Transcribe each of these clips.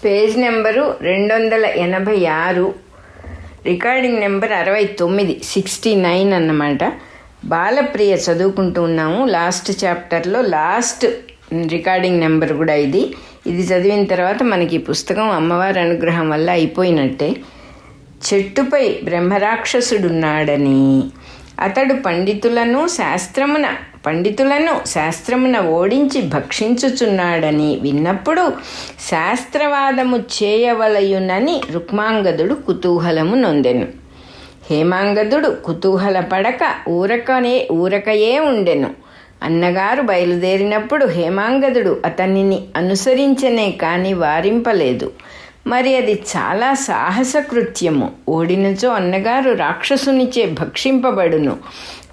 Page number 286, recording number 69, 69 అన్నమాట. బాలప్రియ చదువుకుంటూ ఉన్నాము. లాస్ట్ చాప్టర్లో లాస్ట్ రికార్డింగ్ నెంబర్ కూడా ఇది చదివిన తర్వాత మనకి ఈ పుస్తకం అమ్మవారి అనుగ్రహం వల్ల అయిపోయినట్టే. చెట్టుపై బ్రహ్మరాక్షసుడున్నాడని, అతడు పండితులను శాస్త్రమున ఓడించి భక్షించుచున్నాడని విన్నప్పుడు శాస్త్రవాదము చేయవలయునని రుక్మాంగదుడు కుతూహలము నొందెను. హేమాంగదుడు కుతూహలపడక ఊరకయే ఉండెను. అన్నగారు బయలుదేరినప్పుడు హేమాంగదుడు అతనిని అనుసరించనే కాని వారింపలేదు. మరి అది చాలా సాహస కృత్యము. ఓడినచో అన్నగారు రాక్షసునిచే భక్షింపబడును.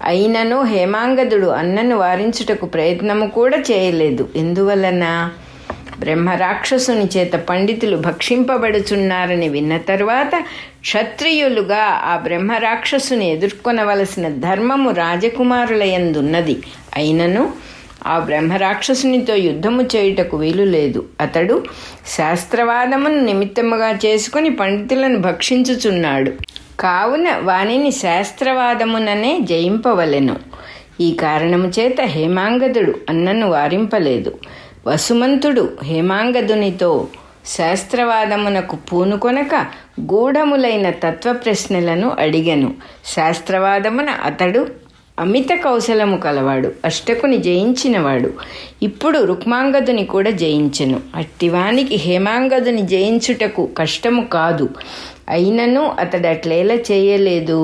అయినను హేమాంగదుడు అన్నను వారించుటకు ప్రయత్నము కూడా చేయలేదు. ఎందువలన? బ్రహ్మరాక్షసుని చేత పండితులు భక్షింపబడుచున్నారని విన్న తరువాత క్షత్రియులుగా ఆ బ్రహ్మరాక్షసుని ఎదుర్కొనవలసిన ధర్మము రాజకుమారులయందున్నది. అయినను ఆ బ్రహ్మరాక్షసునితో యుద్ధము చేయుటకు వీలు లేదు. అతడు శాస్త్రవాదమును నిమిత్తముగా చేసుకుని పండితులను భక్షించుచున్నాడు. కావున వానిని శాస్త్రవాదముననే జయింపవలెను. ఈ కారణము చేత హేమాంగదుడు అన్నను వారింపలేదు. వసుమంతుడు హేమాంగదునితో శాస్త్రవాదమునకు పూనుకొనక గూఢములైన తత్వ ప్రశ్నలను అడిగెను. శాస్త్రవాదమున అతడు అమిత కౌశలము కలవాడు, అష్టకుని జయించినవాడు. ఇప్పుడు రుక్మాంగదుని కూడా జయించెను. అట్టివానికి హేమాంగదుని జయించుటకు కష్టము కాదు. అయినను అతడు అట్లేలా చేయలేదు.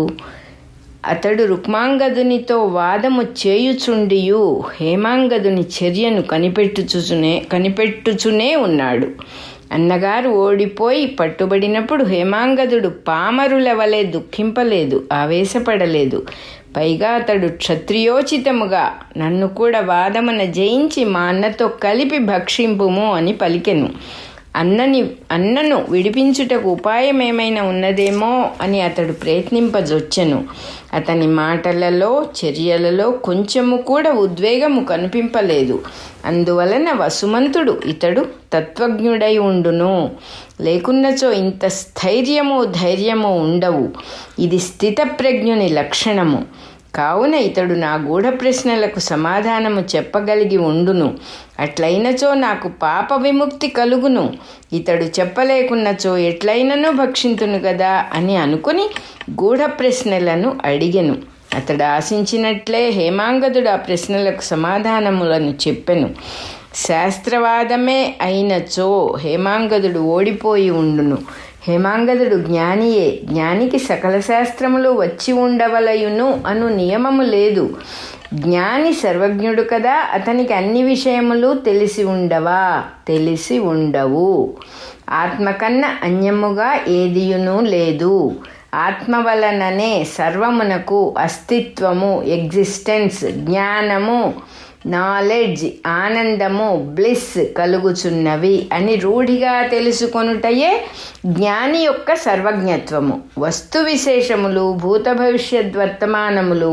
అతడు రుక్మాంగదునితో వాదము చేయుచుండియు హేమాంగదుని చర్యను కనిపెట్టుచునే ఉన్నాడు. అన్నగారు ఓడిపోయి పట్టుబడినప్పుడు హేమాంగదుడు పామరుల వలె దుఃఖింపలేదు, ఆవేశపడలేదు. పైగా అతడు క్షత్రియోచితముగా నన్ను కూడా వాదమున జయించి మా అన్నతో కలిపి భక్షింపుము అని పలికెను. అన్నను విడిపించుటకు ఉపాయమేమైనా ఉన్నదేమో అని అతడు ప్రయత్నింపజొచ్చెను. అతని మాటలలో చర్యలలో కొంచెము కూడా ఉద్వేగము కనిపింపలేదు. అందువలన వసుమంతుడు ఇతడు తత్వజ్ఞుడై ఉండును, లేకున్నచో ఇంత ధైర్యము ఉండవు. ఇది స్థితప్రజ్ఞుని లక్షణము. కావున ఇతడు నా గూఢ ప్రశ్నలకు సమాధానము చెప్పగలిగి ఉండును. అట్లయినచో నాకు పాప విముక్తి కలుగును. ఇతడు చెప్పలేకున్నచో ఎట్లయినను భక్షింతును కదా అని అనుకుని గూఢ ప్రశ్నలను అడిగెను. అతడు ఆశించినట్లే హేమాంగదుడు ఆ ప్రశ్నలకు సమాధానములను చెప్పెను. శాస్త్రవాదమే అయినచో హేమాంగదుడు ఓడిపోయి ఉండును. హేమాంగదుడు జ్ఞానియే. జ్ఞానికి సకల శాస్త్రములు వచ్చి ఉండవలయును అను నియమము లేదు. జ్ఞాని సర్వజ్ఞుడు కదా, అతనికి అన్ని విషయములు తెలిసి ఉండవు. ఆత్మ కన్నా అన్యముగా ఏదియును లేదు. ఆత్మ వలననే సర్వమునకు అస్తిత్వము, ఎగ్జిస్టెన్స్, జ్ఞానము, నాలెడ్జ్, ఆనందము, బ్లిస్ కలుగుచున్నవి అని రూఢిగా తెలుసుకొనుటయే జ్ఞాని యొక్క సర్వజ్ఞత్వము. వస్తు విశేషములు, భూత భవిష్యద్వర్తమానములు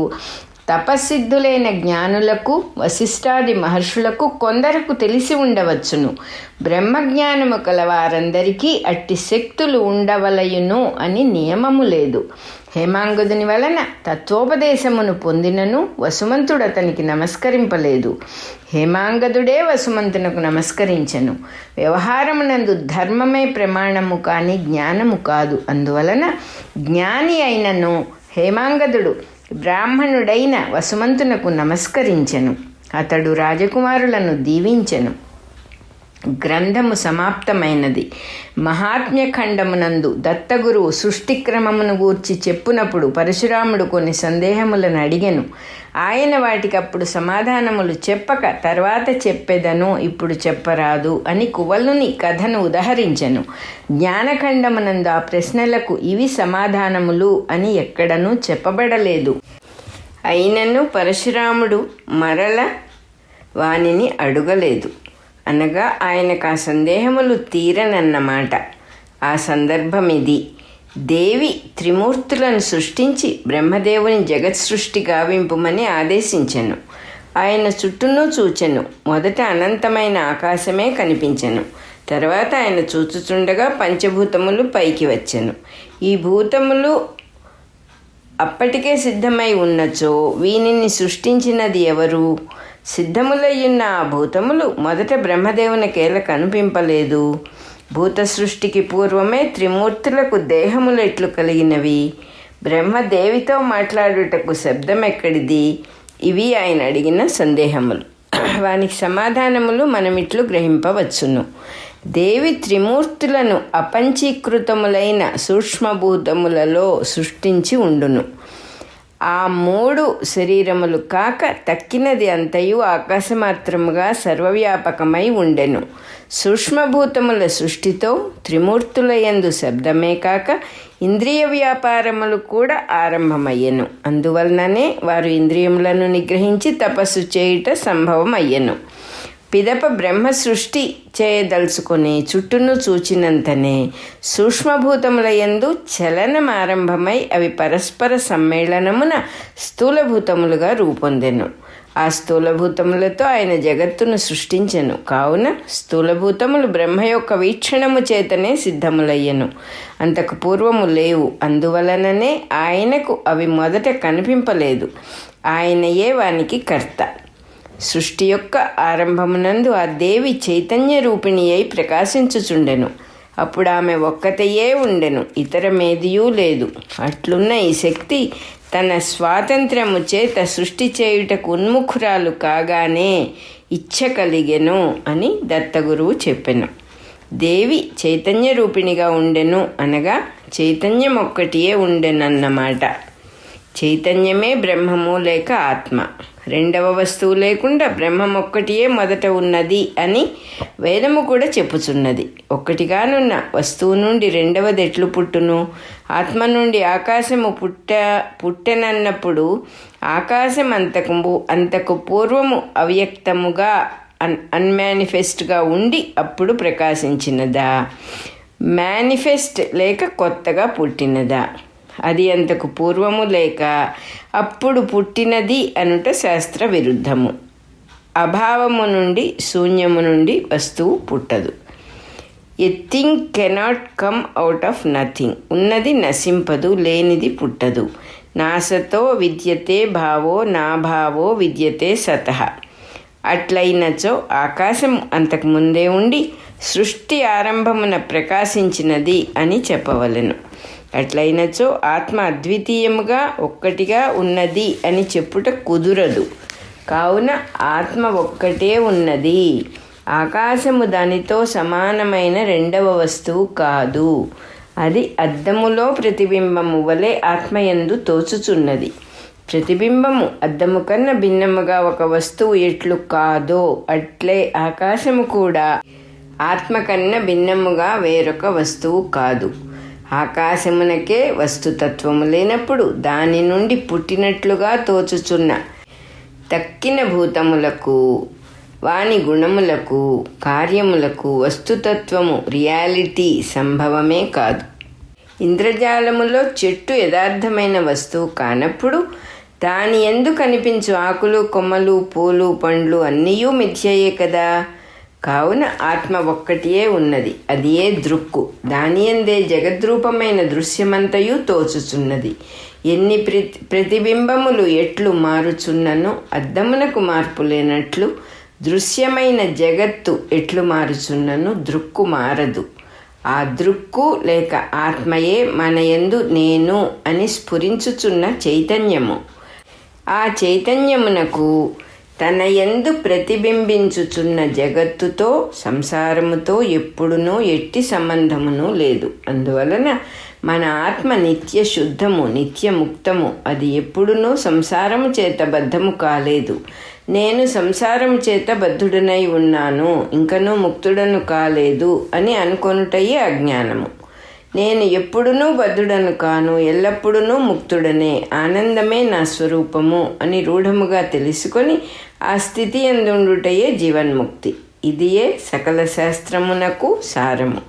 తపస్సిద్ధులైన జ్ఞానులకు, వశిష్ఠాది మహర్షులకు కొందరకు తెలిసి ఉండవచ్చును. బ్రహ్మజ్ఞానము కలవారందరికీ అట్టి శక్తులు ఉండవలయును అని నియమము లేదు. హేమాంగదుని వలన తత్వోపదేశమును పొందినను వసుమంతుడు అతనికి నమస్కరింపలేదు. హేమాంగదుడే వసుమంతునకు నమస్కరించెను. వ్యవహారమునందు ధర్మమే ప్రమాణము కానీ జ్ఞానము కాదు. అందువలన జ్ఞాని అయినను హేమాంగదుడు బ్రాహ్మణుడైన వసుమంతునకు నమస్కరించెను. అతడు రాజకుమారులను దీవించెను. గ్రంథము సమాప్తమైనది. మహాత్మ్యఖండమునందు దత్తగురువు సృష్టిక్రమమును గూర్చి చెప్పునప్పుడు పరశురాముడు కొన్ని సందేహములను అడిగెను. ఆయన వాటికప్పుడు సమాధానములు చెప్పక తర్వాత చెప్పెదను, ఇప్పుడు చెప్పరాదు అని కువలుని కథను ఉదహరించెను. జ్ఞానఖండమునందు ఆ ప్రశ్నలకు ఇవి సమాధానములు అని ఎక్కడనూ చెప్పబడలేదు. అయినను పరశురాముడు మరల వానిని అడుగలేదు. అనగా ఆయనకు ఆ సందేహములు తీరనన్నమాట. ఆ సందర్భం ఇది. దేవి త్రిమూర్తులను సృష్టించి బ్రహ్మదేవుని జగత్ సృష్టి గావింపుమని ఆదేశించెను. ఆయన చుట్టూను చూచెను. మొదట అనంతమైన ఆకాశమే కనిపించెను. తర్వాత ఆయన చూచుచుండగా పంచభూతములు పైకి వచ్చెను. ఈ భూతములు అప్పటికే సిద్ధమై ఉన్నచో వీనిని సృష్టించినది ఎవరు? సిద్ధములయ్యున్న ఆ భూతములు మొదట బ్రహ్మదేవునికేల కనిపింపలేదు? భూత సృష్టికి పూర్వమే త్రిమూర్తులకు దేహములు ఎట్లు కలిగినవి? బ్రహ్మదేవితో మాట్లాడుటకు శబ్దం ఎక్కడిది? ఇవి ఆయన అడిగిన సందేహములు. వానికి సమాధానములు మనమిట్లు గ్రహింపవచ్చును. దేవి త్రిమూర్తులను అపంచీకృతములైన సూక్ష్మభూతములలో సృష్టించి ఉండును. ఆ 3 శరీరములు కాక తక్కినది అంతయు ఆకాశమాత్రముగా సర్వవ్యాపకమై ఉండెను. సూక్ష్మభూతముల సృష్టితో త్రిమూర్తుల యందు శబ్దమే కాక ఇంద్రియ వ్యాపారములు కూడా ఆరంభమయ్యెను. అందువలననే వారు ఇంద్రియములను నిగ్రహించి తపస్సు చేయుట సంభవం అయ్యెను. పిదప బ్రహ్మ సృష్టి చేయదలుచుకొని చుట్టూను చూచినంతనే సూక్ష్మభూతముల యందు చలనం ఆరంభమై అవి పరస్పర సమ్మేళనమున స్థూలభూతములుగా రూపొందెను. ఆ స్థూలభూతములతో ఆయన జగత్తును సృష్టించెను. కావున స్థూలభూతములు బ్రహ్మ యొక్క వీక్షణము చేతనే సిద్ధములయ్యెను. అంతకు పూర్వము లేవు. అందువలననే ఆయనకు అవి మొదట కనిపింపలేదు. ఆయనయే వానికి కర్త. సృష్టి యొక్క ఆరంభమునందు ఆ దేవి చైతన్య రూపిణి అయి ప్రకాశించుచుండెను. అప్పుడు ఆమె ఒక్కతయే ఉండెను, ఇతరమేదియూ లేదు. అట్లున్న ఈ శక్తి తన స్వాతంత్ర్యము చేత సృష్టి చేయుటకు ఉన్ముఖురాలు కాగానే ఇచ్ఛ కలిగెను అని దత్తగురువు చెప్పెను. దేవి చైతన్య రూపిణిగా ఉండెను అనగా చైతన్యం ఒక్కటియే ఉండెనన్నమాట. చైతన్యమే బ్రహ్మము లేక ఆత్మ. రెండవ వస్తువు లేకుండా బ్రహ్మం ఒక్కటియే మొదట ఉన్నది అని వేదము కూడా చెప్పుచున్నది. ఒక్కటిగానున్న వస్తువు నుండి రెండవది ఎట్లు పుట్టును? ఆత్మ నుండి ఆకాశము పుట్టెనన్నప్పుడు ఆకాశం అంతకు పూర్వము అవ్యక్తముగా అన్మానిఫెస్ట్గా ఉండి అప్పుడు ప్రకాశించినదా? మేనిఫెస్ట్ లేక కొత్తగా పుట్టినదా? అది అంతకు పూర్వము లేక అప్పుడు పుట్టినది అనుట శాస్త్ర విరుద్ధము. అభావము నుండి శూన్యము నుండి వస్తువు పుట్టదు. A thing cannot come out of nothing. ఉన్నది నశింపదు, లేనిది పుట్టదు. నాసతో విద్యతే భావో నా భావో విద్యతే సతః. అట్లయినచో ఆకాశం అంతకుముందే ఉండి సృష్టి ఆరంభమున ప్రకాశించినది అని చెప్పవలెను. అట్లయినచో ఆత్మ అద్వితీయముగా ఒక్కటిగా ఉన్నది అని చెప్పుట కుదురదు. కావున ఆత్మ ఒక్కటే ఉన్నది. ఆకాశము దానితో సమానమైన రెండవ వస్తువు కాదు. అది అద్దములో ప్రతిబింబము వలె ఆత్మయందు తోచుచున్నది. ప్రతిబింబము అద్దము కన్నా భిన్నముగా ఒక వస్తువు ఎట్లు కాదో అట్లే ఆకాశము కూడా ఆత్మ కన్నా భిన్నముగా వేరొక వస్తువు కాదు. ఆకాశమునకే వస్తుతత్వము లేనప్పుడు దాని నుండి పుట్టినట్లుగా తోచుచున్న తక్కిన భూతములకు, వాని గుణములకు, కార్యములకు వస్తుతత్వము రియాలిటీ సంభవమే కాదు. ఇంద్రజాలములో చెట్టు యథార్థమైన వస్తువు కానప్పుడు దాని యందు కనిపించు ఆకులు, కొమ్మలు, పూలు, పండ్లు అన్నీయూ మిథ్యయే కదా. కావున ఆత్మ ఒక్కటియే ఉన్నది. అది ఏ దృక్కు. దానియందే జగద్రూపమైన దృశ్యమంతయు తోచుచున్నది. ఎన్ని ప్రతిబింబములు ఎట్లు మారుచున్ననో అద్దమునకు మార్పు లేనట్లు దృశ్యమైన జగత్తు ఎట్లు మారుచున్ననో దృక్కు మారదు. ఆ దృక్కు లేక ఆత్మయే మనయందు నేను అని స్ఫురించుచున్న చైతన్యము. ఆ చైతన్యమునకు తన యందు ప్రతిబింబించుచున్న జగత్తుతో, సంసారముతో ఎప్పుడునూ ఎట్టి సంబంధమును లేదు. అందువలన మన ఆత్మ నిత్య శుద్ధము, నిత్య ముక్తము. అది ఎప్పుడునూ సంసారము చేత బద్ధము కాలేదు. నేను సంసారము చేత బద్ధుడనై ఉన్నాను, ఇంకనూ ముక్తుడను కాలేదు అని అనుకొనుటయే అజ్ఞానము. నేను ఎప్పుడునూ బద్ధుడను కాను, ఎల్లప్పుడూ ముక్తుడనే, ఆనందమే నా స్వరూపము అని రూఢముగా తెలుసుకొని ఆ స్థితి యందుండుటయే జీవన్ముక్తి. ఇదియే సకల శాస్త్రమునకు సారము.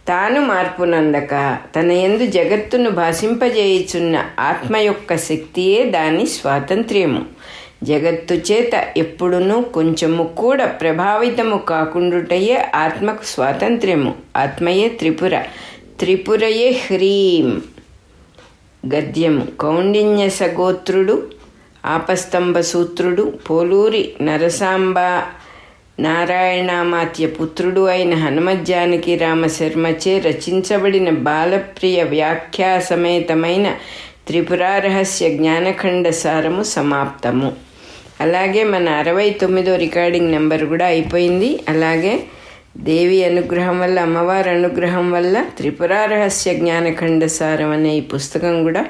తాను మార్పునందక తన యందు జగత్తును భాషింపజేయుచున్న ఆత్మ యొక్క శక్తియే దాని స్వాతంత్ర్యము. జగత్తు చేత ఎప్పుడునూ కొంచెము కూడా ప్రభావితము కాకుండుటయే ఆత్మకు స్వాతంత్ర్యము. ఆత్మయే త్రిపుర, త్రిపురయే హ్రీం. గద్యము. కౌండిన్య సగోత్రుడు, ఆపస్తంభ సూత్రుడు, పోలూరి నరసాంబ నారాయణామాత్య పుత్రుడు అయిన హనుమజ్జానకి రామశర్మచే రచించబడిన బాలప్రియ వ్యాఖ్యా సమేతమైన త్రిపురారహస్య జ్ఞానఖండ సారము సమాప్తము. అలాగే మన 69వ రికార్డింగ్ నెంబర్ కూడా అయిపోయింది. అలాగే దేవి అనుగ్రహం వల్ల, అమ్మవారి అనుగ్రహం వల్ల త్రిపురారహస్య జ్ఞానఖండ సారం అనే ఈ పుస్తకం కూడా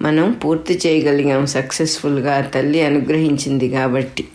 మనం పూర్తి చేయగలిగాం సక్సెస్ఫుల్గా. తల్లి అనుగ్రహించింది కాబట్టి.